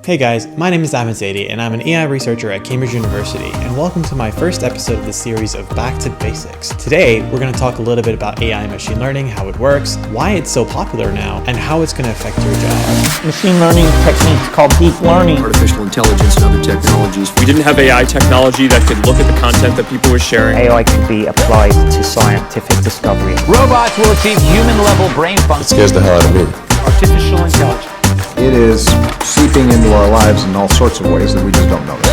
Hey guys, my name is Ahmed Zaidi and I'm an AI researcher at Cambridge University, and welcome to my first episode of the series of Back to Basics. Today, we're going to talk a little bit about AI and machine learning, how it works, why it's so popular now, and how it's going to affect your job. Machine learning techniques called deep learning. Artificial intelligence and other technologies. We didn't have AI technology that could look at the content that people were sharing. AI can be applied to scientific discovery. Robots will achieve human-level brain function. It scares the hell out of me. Artificial intelligence. It is seeping into our lives in all sorts of ways that we just don't notice.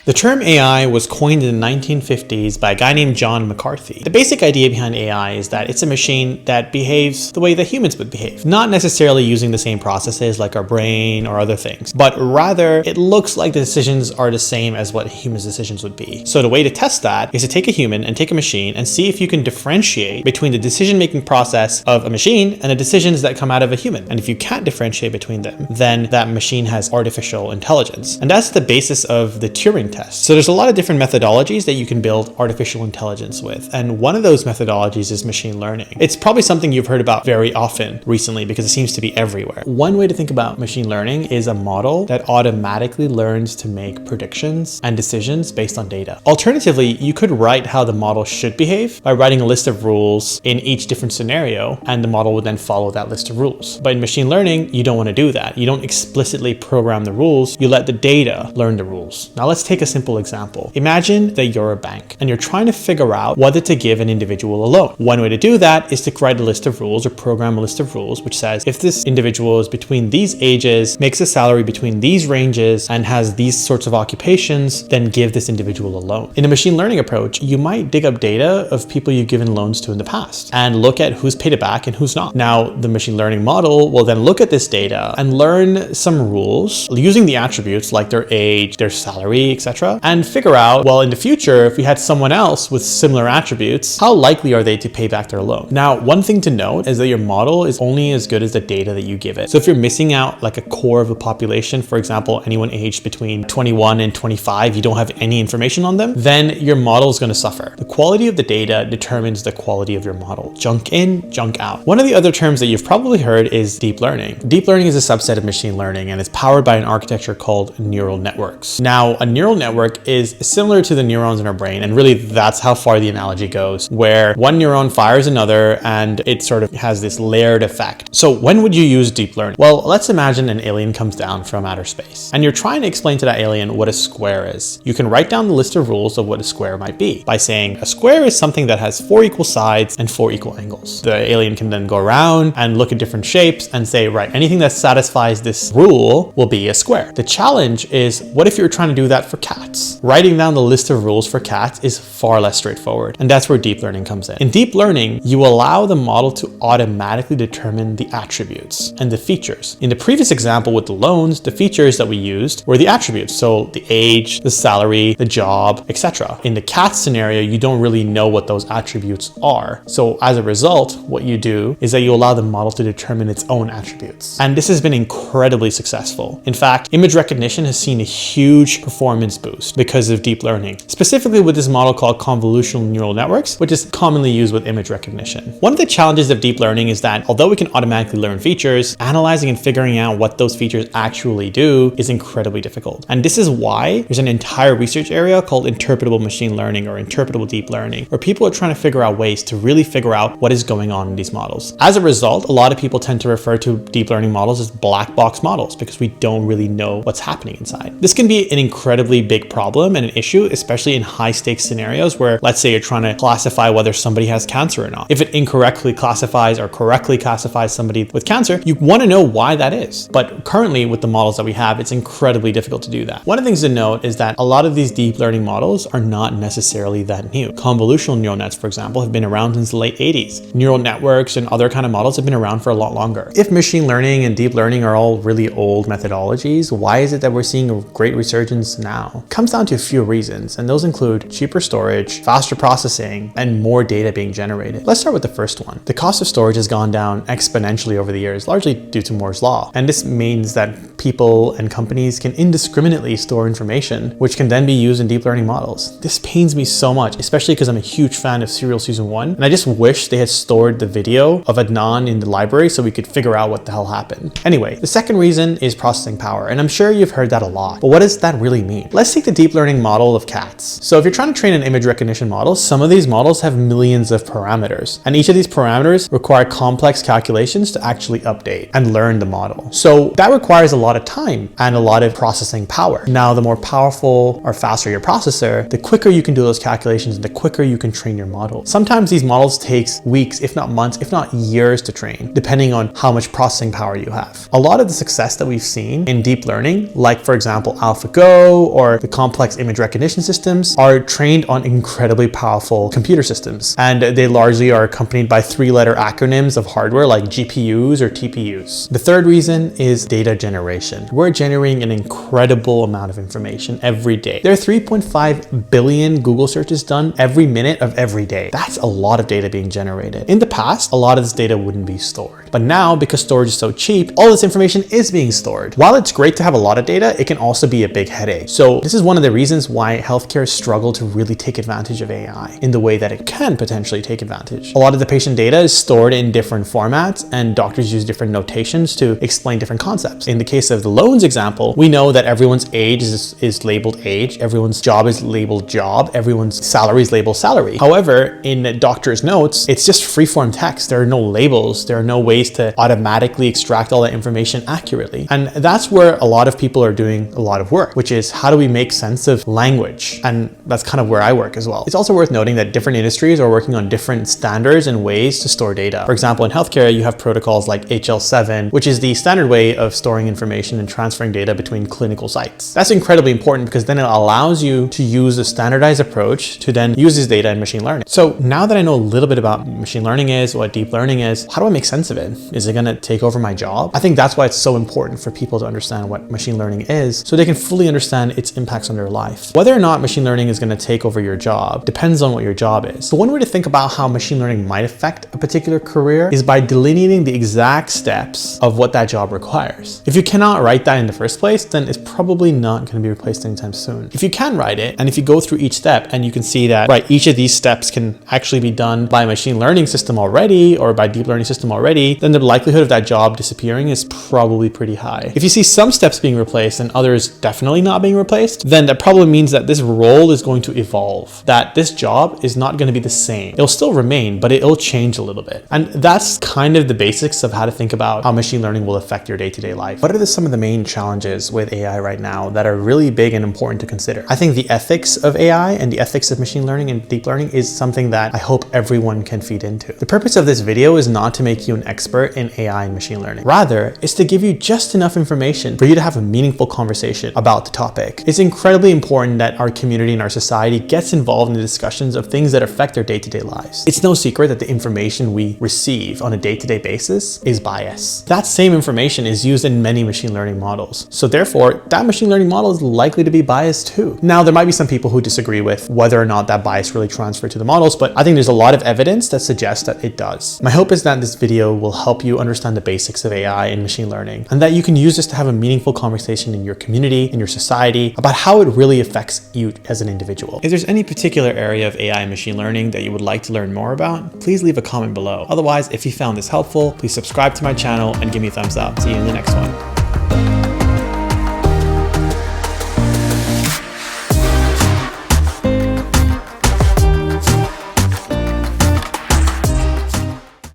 The term AI was coined in the 1950s by a guy named John McCarthy. The basic idea behind AI is that it's a machine that behaves the way that humans would behave, not necessarily using the same processes like our brain or other things, but rather it looks like the decisions are the same as what humans' decisions would be. So the way to test that is to take a human and take a machine and see if you can differentiate between the decision-making process of a machine and the decisions that come out of a human. And if you can't differentiate between them, then that machine has artificial intelligence. And that's the basis of the Turing test. So there's a lot of different methodologies that you can build artificial intelligence with, and one of those methodologies is machine learning. It's probably something you've heard about very often recently because it seems to be everywhere. One way to think about machine learning is a model that automatically learns to make predictions and decisions based on data. Alternatively, you could write how the model should behave by writing a list of rules in each different scenario, and the model would then follow that list of rules. But in machine learning, you don't want to do that. You don't explicitly program the rules, you let the data learn the rules. Now let's take a simple example. Imagine that you're a bank and you're trying to figure out whether to give an individual a loan. One way to do that is to write a list of rules or program a list of rules which says if this individual is between these ages, makes a salary between these ranges, and has these sorts of occupations, then give this individual a loan. In a machine learning approach, you might dig up data of people you've given loans to in the past and look at who's paid it back and who's not. Now, the machine learning model will then look at this data and learn some rules using the attributes like their age, their salary, etc., and figure out, well, in the future, if we had someone else with similar attributes, how likely are they to pay back their loan? Now, one thing to note is that your model is only as good as the data that you give it. So if you're missing out like a core of the population, for example, anyone aged between 21 and 25, you don't have any information on them, then your model is going to suffer. The quality of the data determines the quality of your model. Junk in, junk out. One of the other terms that you've probably heard is deep learning. Deep learning is a subset of machine learning and it's powered by an architecture called neural networks. Now, a neural network is similar to the neurons in our brain, and really that's how far the analogy goes, where one neuron fires another and it sort of has this layered effect. So when would you use deep learning? Well, let's imagine an alien comes down from outer space and you're trying to explain to that alien what a square is. You can write down the list of rules of what a square might be by saying a square is something that has 4 equal sides and 4 equal angles. The alien can then go around and look at different shapes and say, right, anything that satisfies this rule will be a square. The challenge is, what if you're trying to do that for cats? Writing down the list of rules for cats is far less straightforward, and that's where deep learning comes in. In deep learning, you allow the model to automatically determine the attributes and the features. In the previous example with the loans, the features that we used were the attributes, so the age, the salary, the job, etc. In the cat scenario, you don't really know what those attributes are. So as a result, what you do is that you allow the model to determine its own attributes. And this has been incredibly successful. In fact, image recognition has seen a huge performance boost because of deep learning, specifically with this model called convolutional neural networks, which is commonly used with image recognition. One of the challenges of deep learning is that although we can automatically learn features, analyzing and figuring out what those features actually do is incredibly difficult. And this is why there's an entire research area called interpretable machine learning or interpretable deep learning, where people are trying to figure out ways to really figure out what is going on in these models. As a result, a lot of people tend to refer to deep learning models as black box models because we don't really know what's happening inside. This can be an incredibly big problem and an issue, especially in high stakes scenarios where, let's say, you're trying to classify whether somebody has cancer or not. If it incorrectly classifies or correctly classifies somebody with cancer, you want to know why that is. But currently with the models that we have, it's incredibly difficult to do that. One of the things to note is that a lot of these deep learning models are not necessarily that new. Convolutional neural nets, for example, have been around since the late 80s. Neural networks and other kind of models have been around for a lot longer. If machine learning and deep learning are all really old methodologies, why is it that we're seeing a great resurgence now? now? It comes down to a few reasons, and those include cheaper storage, faster processing, and more data being generated. Let's start with the first one. The cost of storage has gone down exponentially over the years, largely due to Moore's Law. And this means that people and companies can indiscriminately store information, which can then be used in deep learning models. This pains me so much, especially because I'm a huge fan of Serial Season 1, and I just wish they had stored the video of Adnan in the library so we could figure out what the hell happened. Anyway, the second reason is processing power, and I'm sure you've heard that a lot, but what does that really mean? Let's take the deep learning model of cats. So if you're trying to train an image recognition model, some of these models have millions of parameters, and each of these parameters require complex calculations to actually update and learn the model. So that requires a lot of time and a lot of processing power. Now, the more powerful or faster your processor, the quicker you can do those calculations and the quicker you can train your model. Sometimes these models takes weeks, if not months, if not years to train, depending on how much processing power you have. A lot of the success that we've seen in deep learning, like for example, AlphaGo or the complex image recognition systems, are trained on incredibly powerful computer systems. And they largely are accompanied by three-letter acronyms of hardware like GPUs or TPUs. The third reason is data generation. We're generating an incredible amount of information every day. There are 3.5 billion Google searches done every minute of every day. That's a lot of data being generated. In the past, a lot of this data wouldn't be stored. But now, because storage is so cheap, all this information is being stored. While it's great to have a lot of data, it can also be a big headache. So this is one of the reasons why healthcare struggle to really take advantage of AI in the way that it can potentially take advantage. A lot of the patient data is stored in different formats, and doctors use different notations to explain different concepts. In the case of the loans example, we know that everyone's age is labeled age, everyone's job is labeled job, everyone's salary is labeled salary. However, in doctor's notes, it's just free-form text. There are no labels. There are no ways to automatically extract all that information accurately. And that's where a lot of people are doing a lot of work, which is how do we make sense of language? And that's kind of where I work as well. It's also worth noting that different industries are working on different standards and ways to store data. For example, in healthcare, you have protocols like HL7, which is the standard way of storing information and transferring data between clinical sites. That's incredibly important because then it allows you to use a standardized approach to then use this data in machine learning. So now that I know a little bit about what machine learning is, what deep learning is, how do I make sense of it? Is it going to take over my job? I think that's why it's so important for people to understand what machine learning is so they can fully understand its impacts on their life. Whether or not machine learning is going to take over your job depends on what your job is. But one way to think about how machine learning might affect a particular career is by delineating the exact steps of what that job requires. If you cannot write that in the first place, then it's probably not going to be replaced anytime soon. If you can write it, and if you go through each step and you can see that, right, each of these steps can actually be done by a machine learning system already or by deep learning system already, then the likelihood of that job disappearing is probably pretty high. If you see some steps being replaced and others definitely not being replaced, then that probably means that this role is going to evolve, that this job is not going to be the same. It'll still remain, but it'll change a little bit. And that's kind of the basics of how to think about how machine learning will affect your day-to-day life. What are some of the main challenges with AI right now that are really big and important to consider? I think the ethics of AI and the ethics of machine learning and deep learning is something that I hope everyone can feed into. The purpose of this video is not to make you an expert in AI and machine learning. Rather, it's to give you just enough information for you to have a meaningful conversation about the topic. It's incredibly important that our community and our society gets involved in the discussions of things that affect their day-to-day lives. It's no secret that the information we receive on a day-to-day basis is biased. That same information is used in many machine learning models. So therefore, that machine learning model is likely to be biased too. Now, there might be some people who disagree with whether or not that bias really transferred to the models, but I think there's a lot of evidence that suggests that it does. My hope is that this video will help you understand the basics of AI and machine learning, and that you can use this to have a meaningful conversation in your community, in your society, about how it really affects you as an individual. If there's any particular area of AI and machine learning that you would like to learn more about, please leave a comment below. Otherwise, if you found this helpful, please subscribe to my channel and give me a thumbs up. See you in the next one.